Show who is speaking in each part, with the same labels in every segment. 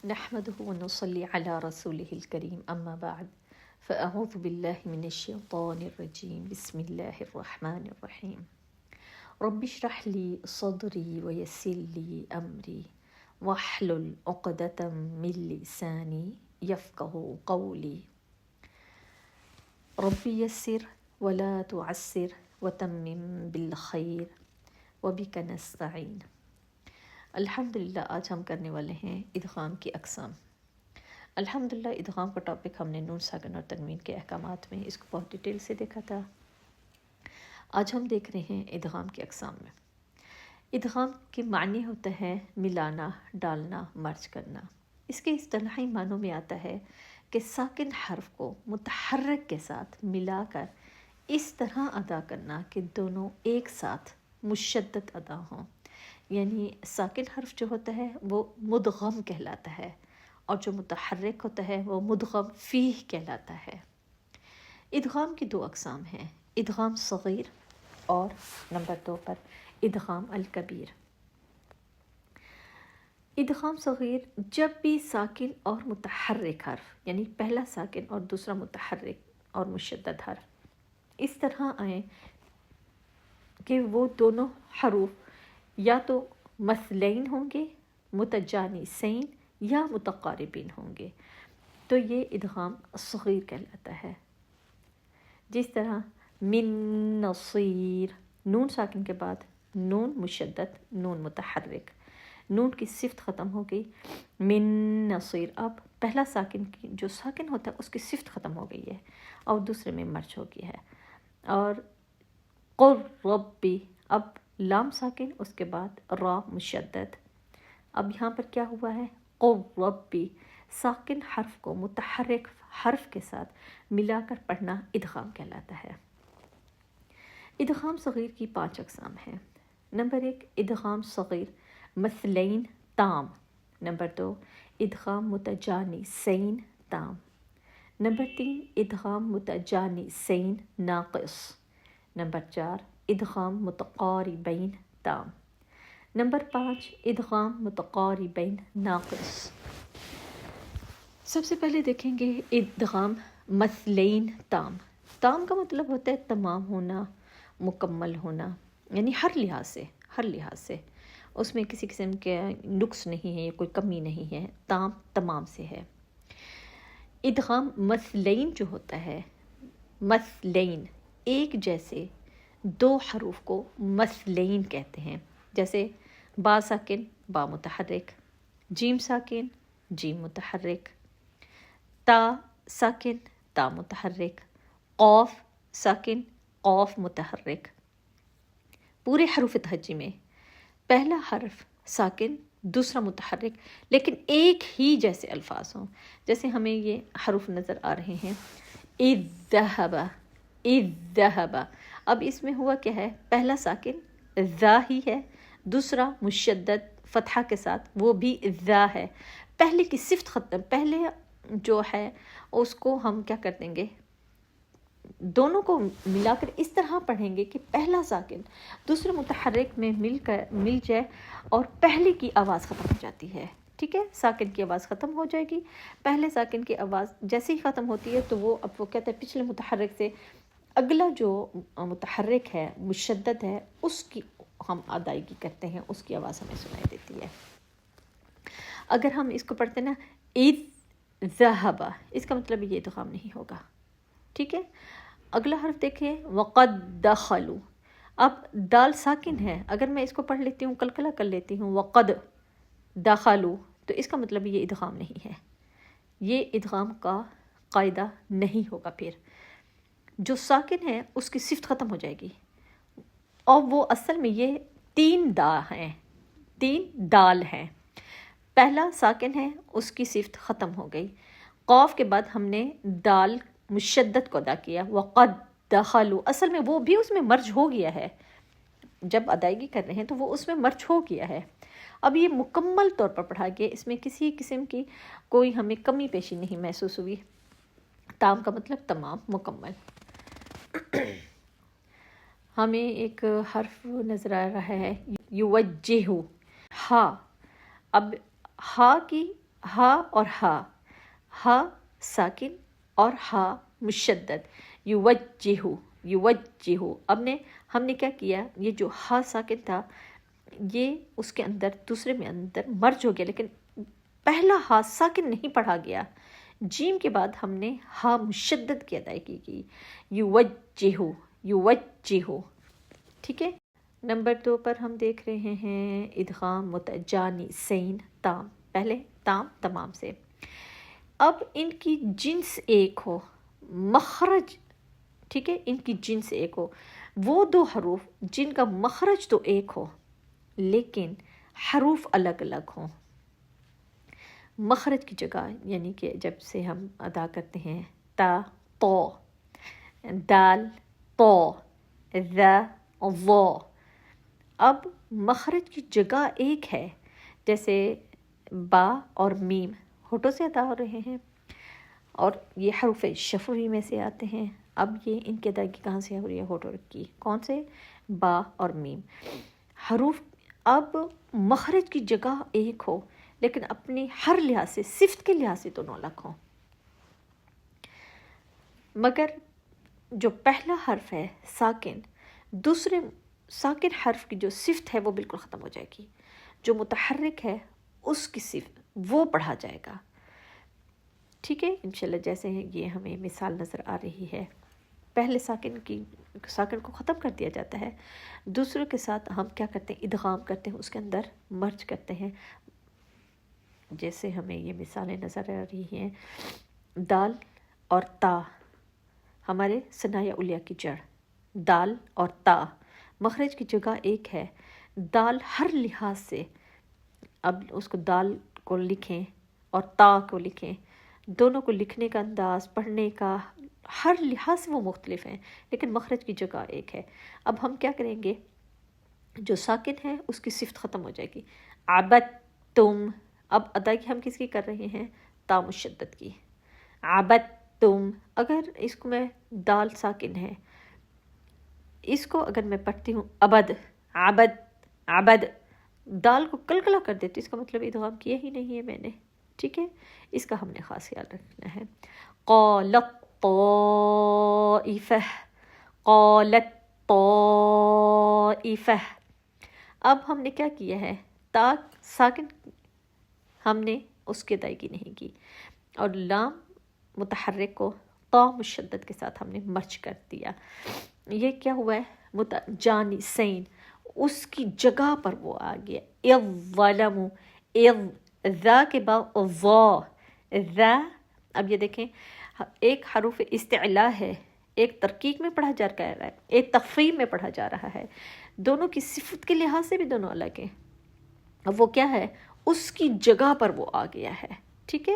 Speaker 1: نحمده ونصلي على رسوله الكريم أما بعد فأعوذ بالله من الشيطان الرجيم بسم الله الرحمن الرحيم رب اشرح لي صدري ويسر لي أمري واحلل عقدة من لساني يفقهوا قولي رب يسر ولا تعسر وتمم بالخير وبك نستعين۔ الحمدللہ آج ہم کرنے والے ہیں ادغام کی اقسام۔ الحمدللہ ادغام کا ٹاپک ہم نے نون ساکن اور تنوین کے احکامات میں اس کو بہت ڈیٹیل سے دیکھا تھا۔ آج ہم دیکھ رہے ہیں ادغام کی اقسام میں۔ ادغام کے معنی ہوتا ہے ملانا، ڈالنا، مرج کرنا۔ اس کے اصطلاحی معنوں میں آتا ہے کہ ساکن حرف کو متحرک کے ساتھ ملا کر اس طرح ادا کرنا کہ دونوں ایک ساتھ مشدد ادا ہوں، یعنی ساکن حرف جو ہوتا ہے وہ مدغم کہلاتا ہے اور جو متحرک ہوتا ہے وہ مدغم فیہ کہلاتا ہے۔ ادغام کی دو اقسام ہیں، ادغام صغیر اور نمبر 2 پر ادغام الکبیر۔ ادغام صغیر جب بھی ساکن اور متحرک حرف یعنی پہلا ساکن اور دوسرا متحرک اور مشدد حرف اس طرح آئیں کہ وہ دونوں حروف یا تو مثلین ہوں گے، متجانسین یا متقاربین ہوں گے، تو یہ ادغام صغیر کہلاتا ہے۔ جس طرح من نصیر، نون ساکن کے بعد نون مشدد، نون متحرک، نون کی صفت ختم ہو گئی، من نصیر۔ اب پہلا ساکن جو ساکن ہوتا ہے اس کی صفت ختم ہو گئی ہے اور دوسرے میں مرج ہو گیا ہے۔ اور قر ربی، اب لام ساکن، اس کے بعد را مشدد۔ اب یہاں پر کیا ہوا ہے، قر ربی، ساکن حرف کو متحرک حرف کے ساتھ ملا کر پڑھنا ادغام کہلاتا ہے۔ ادغام صغیر کی 5 اقسام ہیں۔ نمبر 1 ادغام صغیر مثلین تام، نمبر 2 ادغام متجانسین تام، نمبر 3 ادغام متجانسین ناقص، نمبر 4 ادغام متقاربین تام، نمبر 5 ادغام متقاربین ناقص۔ سب سے پہلے دیکھیں گے ادغام مثلین تام۔ تام کا مطلب ہوتا ہے تمام ہونا، مکمل ہونا، یعنی ہر لحاظ سے اس میں کسی قسم کے نقص نہیں ہے یا کوئی کمی نہیں ہے، تام تمام سے ہے۔ ادغام مثلین جو ہوتا ہے، مثلین ایک جیسے دو حروف کو مثلین کہتے ہیں، جیسے با ساکن با متحرک، جیم ساکن جیم متحرک، تا ساکن تا متحرک، قاف ساکن قاف متحرک۔ پورے حروف تہجی میں پہلا حرف ساکن دوسرا متحرک لیکن ایک ہی جیسے الفاظ ہوں، جیسے ہمیں یہ حروف نظر آ رہے ہیں، اذ ذہب، اذ ذہب۔ اب اس میں ہوا کیا ہے، پہلا ساکن ذا ہی ہے، دوسرا مشدد فتحہ کے ساتھ وہ بھی ذا ہے۔ پہلے کی صفت ختم، پہلے جو ہے اس کو ہم کیا کر دیں گے، دونوں کو ملا کر اس طرح پڑھیں گے کہ پہلا ساکن دوسرے متحرک میں مل جائے اور پہلے کی آواز ختم ہو جاتی ہے، ٹھیک ہے، ساکن کی آواز ختم ہو جائے گی۔ پہلے ساکن کی آواز جیسے ہی ختم ہوتی ہے تو وہ اب وہ کہتے ہیں پچھلے متحرک سے اگلا جو متحرک ہے مشدد ہے اس کی ہم ادائیگی کرتے ہیں، اس کی آواز ہمیں سنائی دیتی ہے۔ اگر ہم اس کو پڑھتے نا اذ ذہب، اس کا مطلب یہ ادغام نہیں ہوگا، ٹھیک ہے۔ اگلا حرف دیکھیں وقد دخلوا، اب دال ساکن ہے، اگر میں اس کو پڑھ لیتی ہوں قلقلہ کر لیتی ہوں وقد دخلوا، تو اس کا مطلب یہ ادغام نہیں ہے، یہ ادغام کا قاعدہ نہیں ہوگا۔ پھر جو ساکن ہے اس کی صفت ختم ہو جائے گی، اور وہ اصل میں یہ 3 دال ہیں، پہلا ساکن ہے اس کی صفت ختم ہو گئی، قاف کے بعد ہم نے دال مشدد کو ادا کیا، وقد دخلوا، اصل میں وہ بھی اس میں مرج ہو گیا ہے، جب ادائیگی کر رہے ہیں تو وہ اس میں مرج ہو گیا ہے۔ اب یہ مکمل طور پر پڑھا گیا، اس میں کسی قسم کی کوئی ہمیں کمی پیشی نہیں محسوس ہوئی۔ تام کا مطلب تمام، مکمل۔ ہمیں ایک حرف نظر آ رہا ہے یوجہ، ہا۔ اب ہا کی ہا اور ہا ساکن اور ہا مشدد، یوجہو یوجہو۔ ہم نے کیا کیا، یہ جو ہا ساکن تھا یہ اس کے اندر دوسرے میں اندر مرج ہو گیا، لیکن پہلا ہا ساکن نہیں پڑھا گیا۔ جیم کے بعد ہم نے ہا مشدد کی ادائیگی کی، یوجہو یوجہو، ٹھیک ہے۔ نمبر 2 پر ہم دیکھ رہے ہیں ادغام متجانسین تام، پہلے تام تمام سے، اب ان کی جنس ایک ہو، مخرج، ٹھیک ہے، ان کی جنس ایک ہو، وہ 2 حروف جن کا مخرج تو ایک ہو لیکن حروف الگ الگ ہوں۔ مخرج کی جگہ یعنی کہ جب سے ہم ادا کرتے ہیں تا تو، دال تو، ذا ظا، اب مخرج کی جگہ ایک ہے، جیسے با اور میم ہونٹوں سے ادا ہو رہے ہیں اور یہ حروف شفوی میں سے آتے ہیں۔ اب یہ ان کی ادائیگی کہاں سے ہو رہی ہے، ہونٹوں کی، کون سے، با اور میم حروف۔ اب مخرج کی جگہ ایک ہو لیکن اپنی ہر لحاظ سے، صفت کے لحاظ سے دونوں الگ ہوں، مگر جو پہلا حرف ہے ساکن، دوسرے ساکن حرف کی جو صفت ہے وہ بالکل ختم ہو جائے گی، جو متحرک ہے اس کی صفت وہ پڑھا جائے گا، ٹھیک ہے انشاءاللہ۔ جیسے یہ ہمیں مثال نظر آ رہی ہے، پہلے ساکن کو ختم کر دیا جاتا ہے، دوسروں کے ساتھ ہم کیا کرتے ہیں، ادغام کرتے ہیں، اس کے اندر مرج کرتے ہیں، جیسے ہمیں یہ مثالیں نظر آ رہی ہیں، دال اور تا، ہمارے ثنایا علیہ کی جڑ، دال اور تا، مخرج کی جگہ ایک ہے، دال ہر لحاظ سے، اب اس کو دال کو لکھیں اور تا کو لکھیں، دونوں کو لکھنے کا انداز، پڑھنے کا ہر لحاظ سے وہ مختلف ہیں لیکن مخرج کی جگہ ایک ہے۔ اب ہم کیا کریں گے، جو ساکن ہے اس کی صفت ختم ہو جائے گی، عبدتم، اب ادائیگی ہم کس کی کر رہے ہیں، تا مشدد کی، عبدتم۔ اگر اس کو میں دال ساکن ہے، اس کو اگر میں پڑھتی ہوں عبد، عبد عبد، دال کو کلکلا کر دیتی، اس کا مطلب ادغام کیا ہی نہیں ہے میں نے، ٹھیک ہے، اس کا ہم نے خاص خیال رکھنا ہے۔ قالت طائفہ، قالت طائفہ، اب ہم نے کیا کیا ہے، تا ساکن ہم نے اس کی ادائیگی نہیں کی اور لام متحرک کو تا مشدد کے ساتھ ہم نے مرج کر دیا، یہ کیا ہوا ہے، متجانسین، اس کی جگہ پر وہ آ گیا، اذ ظلموا، اذ، ذا کے بعد ظا، ذا، اب یہ دیکھیں ایک حروف استعلاء ہے، ایک ترکیب میں پڑھا جا رہا ہے، ایک تخفیف میں پڑھا جا رہا ہے، دونوں کی صفت کے لحاظ سے بھی دونوں الگ ہیں، اب وہ کیا ہے، اس کی جگہ پر وہ آ گیا ہے، ٹھیک ہے۔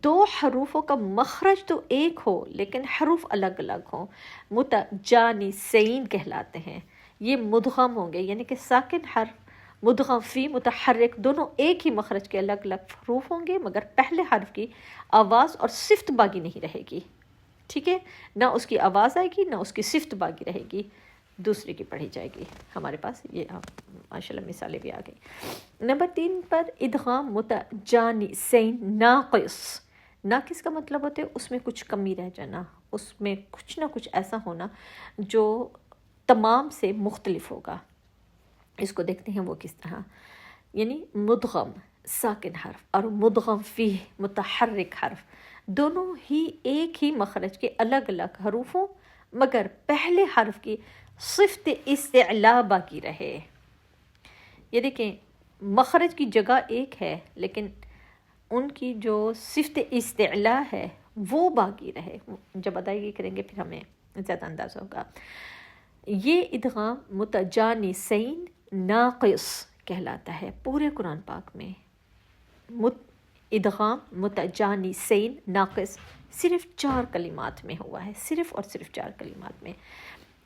Speaker 1: 2 حروفوں کا مخرج تو ایک ہو لیکن حروف الگ الگ ہوں، متجانسین کہلاتے ہیں، یہ مدغم ہوں گے، یعنی کہ ساکن حرف، مدغم فی، متحرک، دونوں ایک ہی مخرج کے الگ الگ حروف ہوں گے، مگر پہلے حرف کی آواز اور صفت باقی نہیں رہے گی، ٹھیک ہے، نہ اس کی آواز آئے گی نہ اس کی صفت باقی رہے گی، دوسرے کی پڑھی جائے گی۔ ہمارے پاس یہ ماشاءاللہ مثالیں بھی آ گئی۔ نمبر 3 پر ادغام متجانسین ناقص، ناقص کا مطلب ہوتا ہے اس میں کچھ کمی رہ جانا، اس میں کچھ نہ کچھ ایسا ہونا جو تمام سے مختلف ہوگا، اس کو دیکھتے ہیں وہ کس طرح، یعنی مدغم ساکن حرف اور مدغم فیہ متحرک حرف، دونوں ہی ایک ہی مخرج کے الگ الگ حروف ہوں مگر پہلے حرف کی صفت استعلاء باقی رہے، یہ دیکھیں مخرج کی جگہ ایک ہے لیکن ان کی جو صفت استعلاء ہے وہ باقی رہے، جب ادائیگی کریں گے پھر ہمیں زیادہ اندازہ ہوگا۔ یہ ادغام متجانسین ناقص کہلاتا ہے، پورے قرآن پاک میں ادغام متجانسین ناقص صرف 4 کلمات میں ہوا ہے، صرف اور صرف 4 کلمات میں،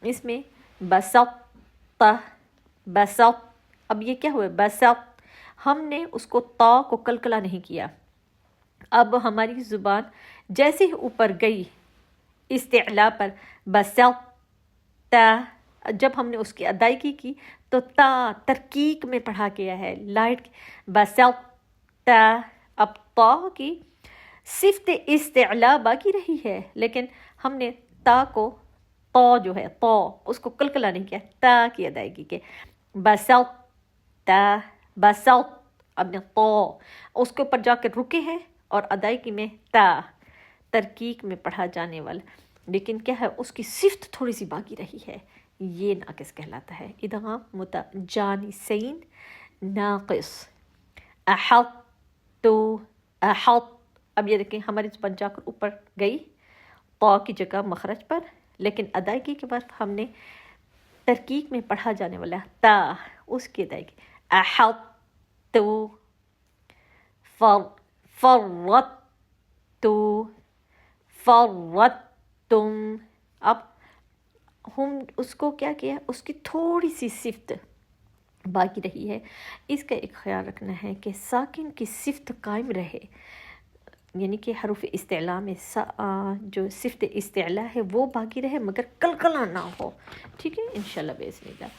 Speaker 1: اس میں بسط، بسط، اب یہ کیا ہوا ہے، بسط، ہم نے اس کو تا کو کلکلا نہیں کیا، اب ہماری زبان جیسے ہی اوپر گئی استعلاء پر، بسط، جب ہم نے اس کی ادائیگی کی تو تا ترکیک میں پڑھا گیا ہے، لائٹ، بسط، تا کی صفت استعلا باقی رہی ہے، لیکن ہم نے تا کو تا جو ہے تا اس کو کلکلا نہیں کیا، تا کی ادائیگی کے بسط تا بسط، اب نے تا اس کے اوپر جا کے رکے ہیں اور ادائیگی میں تا ترکیق میں پڑھا جانے والا، لیکن کیا ہے اس کی صفت تھوڑی سی باقی رہی ہے، یہ ناقص کہلاتا ہے۔ ادغام متجانسین ناقص، احط احط، اب یہ دیکھیں ہماری زبان جا کر اوپر گئی تا کی جگہ مخرج پر، لیکن ادائیگی کے بعد ہم نے ترکیق میں پڑھا جانے والا تا اس کی ادائیگی احط فرت فرتم، اب ہم اس کو کیا کیا، اس کی تھوڑی سی صفت باقی رہی ہے، اس کا ایک خیال رکھنا ہے کہ ساکن کی صفت قائم رہے، یعنی کہ حروف استعلا میں جو صفت استعلا ہے وہ باقی رہے مگر قلقلہ نہ ہو، ٹھیک ہے انشاءاللہ باذن اللہ۔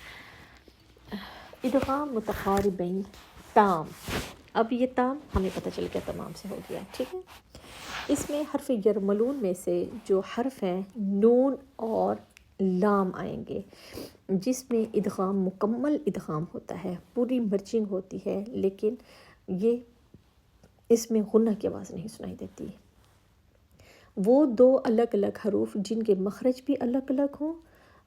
Speaker 1: ادغام متقاربین تام، اب یہ تام ہمیں پتہ چل گیا تمام سے ہو گیا، ٹھیک ہے۔ اس میں حرف یرملون میں سے جو حرف ہیں نون اور لام آئیں گے، جس میں ادغام مکمل ادغام ہوتا ہے، پوری مرچنگ ہوتی ہے، لیکن یہ اس میں غنہ کی آواز نہیں سنائی دیتی۔ وہ دو الگ الگ حروف جن کے مخرج بھی الگ الگ ہوں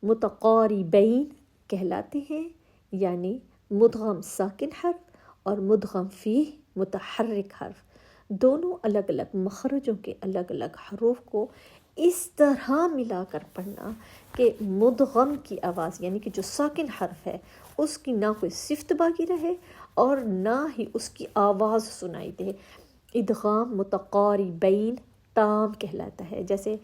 Speaker 1: متقاربین کہلاتے ہیں، یعنی مدغم ساکن حرف اور مدغم فیہ متحرک حرف، دونوں الگ الگ مخرجوں کے الگ الگ حروف کو اس طرح ملا کر پڑھنا کہ مدغم کی آواز یعنی کہ جو ساکن حرف ہے اس کی نہ کوئی صفت باقی رہے اور نہ ہی اس کی آواز سنائی دے، ادغام متقاربین تام کہلاتا ہے۔ جیسے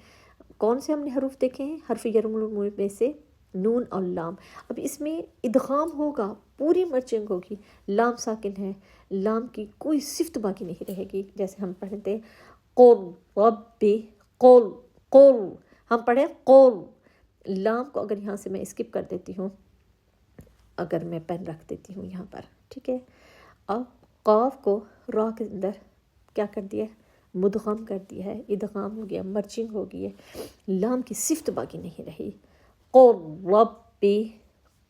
Speaker 1: کون سے ہم نے حروف دیکھے ہیں، حرف یرملون میں سے نون اور لام، اب اس میں ادغام ہوگا، پوری مرچنگ ہوگی، لام ساکن ہے، لام کی کوئی صفت باقی نہیں رہے گی، جیسے ہم پڑھتے ہیں قل ربی قل قل، ہم پڑھیں قل، لام کو اگر یہاں سے میں اسکپ کر دیتی ہوں، اگر میں پین رکھ دیتی ہوں یہاں پر، ٹھیک ہے، اب قاف کو را کے اندر کیا کر دیا ہے، مدغم کر دیا ہے، ادغام ہو گیا، مرچنگ ہو گئی ہے، لام کی صفت باقی نہیں رہی، قل ربی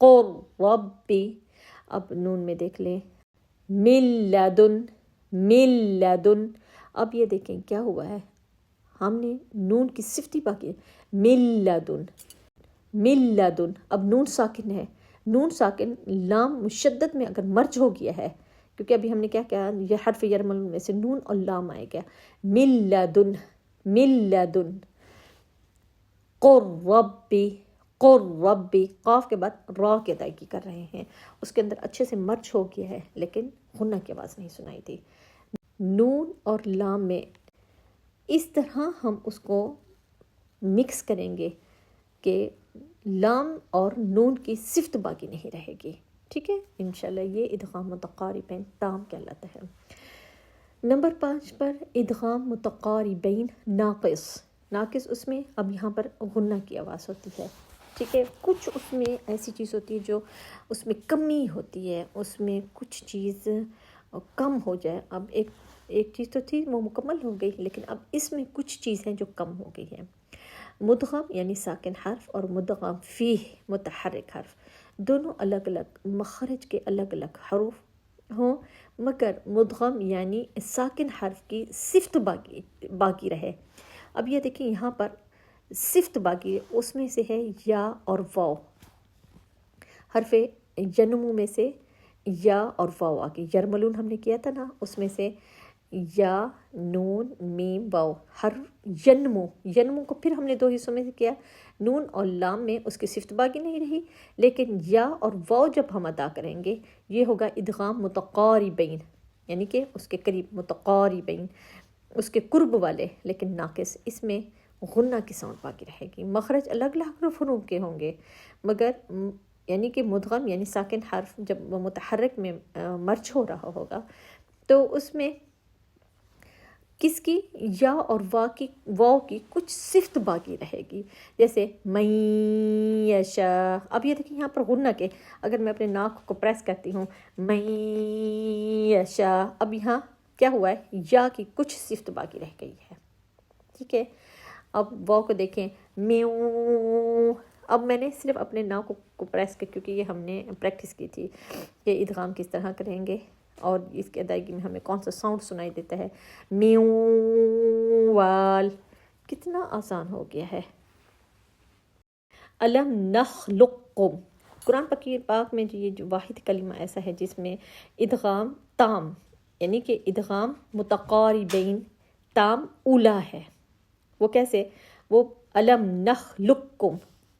Speaker 1: قل ربی، اب نون میں دیکھ لیں من لدن من لدن، اب یہ دیکھیں کیا ہوا ہے، ہم نے نون کی صفت ہی باقی ہے، من لدن من لدن، اب نون ساکن ہے، نون ساکن لام مشدد میں اگر مرج ہو گیا ہے، کیونکہ ابھی ہم نے کیا کیا، یہ حرف یرملون میں سے نون اور لام آئے گیا، من لدن من لدن، قل ربی قل ربی، قاف کے بعد را کی ادائیگی کر رہے ہیں، اس کے اندر اچھے سے مرج ہو گیا ہے لیکن غنہ کی آواز نہیں سنائی دی۔ نون اور لام میں اس طرح ہم اس کو مکس کریں گے کہ لام اور نون کی صفت باقی نہیں رہے گی، ٹھیک ہے انشاءاللہ، یہ ادغام متقاربین تام کہلاتا ہے۔ نمبر 5 پر ادغام متقاربین ناقص، ناقص اس میں اب یہاں پر غنہ کی آواز ہوتی ہے، ٹھیک ہے، کچھ اس میں ایسی چیز ہوتی ہے جو اس میں کمی ہوتی ہے، اس میں کچھ چیز کم ہو جائے، اب ایک چیز تو تھی وہ مکمل ہو گئی، لیکن اب اس میں کچھ چیز ہیں جو کم ہو گئی ہیں۔ مدغم یعنی ساکن حرف اور مدغم فیہ متحرک حرف، دونوں الگ الگ مخرج کے الگ الگ حروف ہوں مگر مدغم یعنی ساکن حرف کی صفت باقی رہے۔ اب یہ دیکھیں یہاں پر صفت باقی ہے، اس میں سے ہے یا اور واو، حرف ینمو میں سے یا اور واو آگے، یرملون ہم نے کیا تھا نا، اس میں سے یا نون میم واو، حرف ینمو کو پھر ہم نے 2 حصوں میں سے کیا، نون اور لام میں اس کی صفت باقی نہیں رہی، لیکن یا اور واو جب ہم ادا کریں گے یہ ہوگا ادغام متقاربین، یعنی کہ اس کے قریب، متقاربین اس کے قرب والے، لیکن ناقص، اس میں غنہ کی ساؤنڈ باقی رہے گی، مخرج الگ الگ حروف کے ہوں گے مگر یعنی کہ مدغم یعنی ساکن حرف جب وہ متحرک میں مرج ہو رہا ہوگا تو اس میں کس کی، یا اور واو کی کچھ صفت باقی رہے گی، جیسے من یشاء، اب یہ دیکھیں یہاں پر غنہ کے، اگر میں اپنے ناک کو پریس کرتی ہوں من یشاء، اب یہاں کیا ہوا ہے، یا کی کچھ صفت باقی رہ گئی ہے. ٹھیک ہے، اب واو کو دیکھیں، میو. اب میں نے صرف اپنے ناک کو پریس کر، کیونکہ یہ ہم نے پریکٹس کی تھی کہ ادغام کس طرح کریں گے اور اس کی ادائیگی میں ہمیں کون سا ساؤنڈ سنائی دیتا ہے. میو وال، کتنا آسان ہو گیا ہے. علم نخلقکم، قرآن پاک میں یہ جو واحد کلمہ ایسا ہے جس میں ادغام تام، یعنی کہ ادغام متقاربین تام اولا ہے. وہ کیسے؟ وہ علم نخلقکم،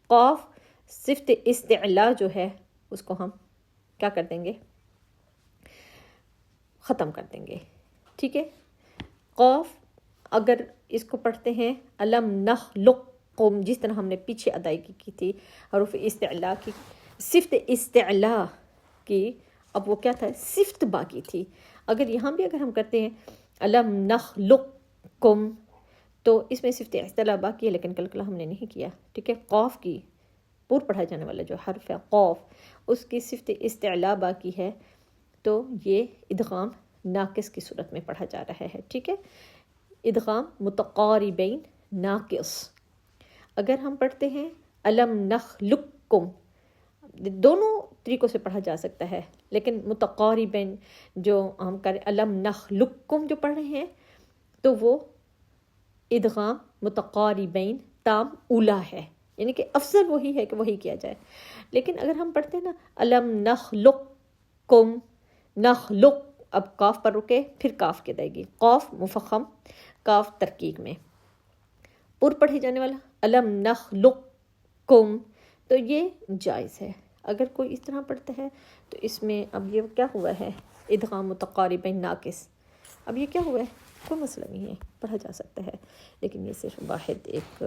Speaker 1: قاف صفت استعلا جو ہے اس کو ہم کیا کر دیں گے، ختم کر دیں گے. ٹھیک ہے، قاف اگر اس کو پڑھتے ہیں علم نخلقکم، جس طرح ہم نے پیچھے ادائیگی کی تھی حروف استعلا کی، صفت استعلا کی، اب وہ کیا تھا، صفت باقی تھی. اگر یہاں بھی اگر ہم کرتے ہیں علم نخلقکم تو اس میں صفت استعلا باقی ہے، لیکن کل ہم نے نہیں کیا. ٹھیک ہے، قاف کی پور پڑھا جانے والا جو حرف ہے قاف، اس کی صفت استعلا باقی ہے، تو یہ ادغام ناقص کی صورت میں پڑھا جا رہا ہے. ٹھیک ہے، ادغام متقاربین ناقص. اگر ہم پڑھتے ہیں علم نخلقکم، دونوں طریقوں سے پڑھا جا سکتا ہے، لیکن متقاربین جو ہم کریں علم نخلقکم جو پڑھ رہے ہیں تو وہ ادغام متقاربین تام اولا ہے، یعنی کہ افضل وہی ہے کہ وہی کیا جائے. لیکن اگر ہم پڑھتے ہیں نا علم نخلقکم، نخلق، اب کاف پر رکے پھر کاف کی ادائیگی، قاف مفخم، کاف ترکیب میں پر پڑھے جانے والا علم نخلقکم، تو یہ جائز ہے. اگر کوئی اس طرح پڑھتا ہے تو اس میں اب یہ کیا ہوا ہے، ادغام متقاربین ناقص. اب یہ کیا ہوا ہے، کوئی مسئلہ نہیں ہے، پڑھا جا سکتا ہے، لیکن یہ صرف واحد ایک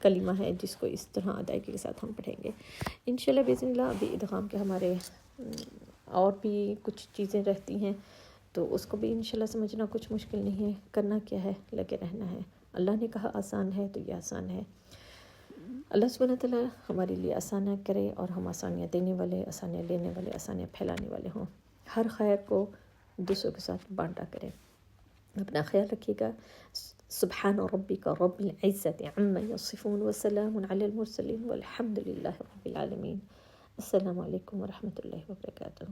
Speaker 1: کلمہ ہے جس کو اس طرح ادائیگی کے ساتھ ہم پڑھیں گے انشاءاللہ باذن اللہ. ابھی ادغام کے ہمارے اور بھی کچھ چیزیں رہتی ہیں، تو اس کو بھی انشاءاللہ سمجھنا کچھ مشکل نہیں ہے. کرنا کیا ہے، لگے رہنا ہے. اللہ نے کہا آسان ہے تو یہ آسان ہے. اللہ سبحانہ تعالیٰ ہمارے لیے آسانیاں کرے اور ہم آسانیاں دینے والے، آسانیاں لینے والے، آسانیاں پھیلانے والے ہوں. ہر خیر کو دوسروں کے ساتھ بانٹا کریں. اپنا خیال رکھیے گا. سبحان ربک رب العزت عما یصفون وسلام علی المرسلین والحمد للہ رب العالمین. السلام علیکم ورحمۃ اللہ وبرکاتہ.